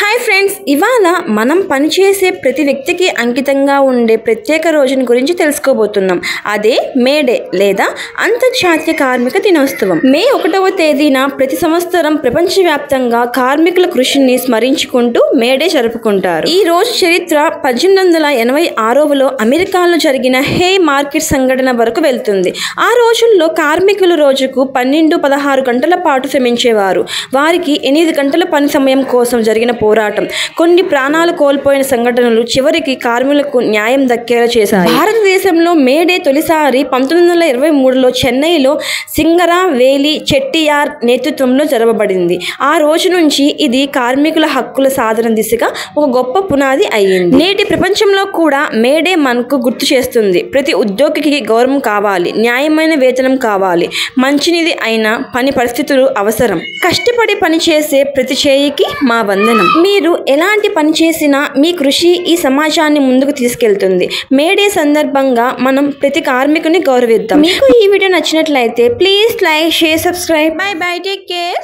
Hi friends, ఇవాళ మనం పనిచేసే ప్రతి వ్యక్తికి అంకితంగా ఉండే ప్రత్యేక రోజుని గురించి తెలుసుకోబోతున్నాం. అదే మేడే లేదా అంతర్జాతీయ కార్మిక దినోత్సవం. మే 1వ తేదీన ప్రతి సంవత్సరం ప్రపంచవ్యాప్తంగా కార్మికుల కృషిని స్మరించుకుంటూ మేడే జరుపుకుంటారు. ఈ రోజు చరిత్ర 1886లో అమెరికాలో జరిగిన హే మార్కెట్ సంఘటన వరకు వెళ్తుంది. ఆ రోజుల్లో కార్మికులు రోజుకు 12-16 గంటల పాటు శ్రమించేవారు. వారికి 8 గంటల పని సమయం కోసం జరిగిన పోరాటం, కొన్ని ప్రాణాలు కోల్పోయిన సంఘటనలు చివరికి కార్మికులకు న్యాయం దక్కేలా చేశాయి. భారతదేశంలో మేడే తొలిసారి 1923లో చెన్నైలో సింగరావేలి చెట్టియార్ నేతృత్వంలో జరపబడింది. ఆ రోజు నుంచి ఇది కార్మికుల హక్కుల సాధన దిశగా ఒక గొప్ప పునాది అయ్యింది. నేటి ప్రపంచంలో కూడా మేడే మనకు గుర్తు చేస్తుంది, ప్రతి ఉద్యోగికి గౌరవం కావాలి, న్యాయమైన వేతనం కావాలి, మంచినిది అయిన పని పరిస్థితులు అవసరం. కష్టపడి పనిచేసే ప్రతి చేయికి మా వందనం. మీరు ఎలాంటి పని చేసినా మీ కృషి ఈ సమాజాన్ని ముందుకు తీసుకెళ్తుంది. మేడే సందర్భంగా మనం ప్రతి కార్మికుని గౌరవిద్దాం. మీకు ఈ వీడియో నచ్చినట్లయితే please like, share, subscribe. By by, take care.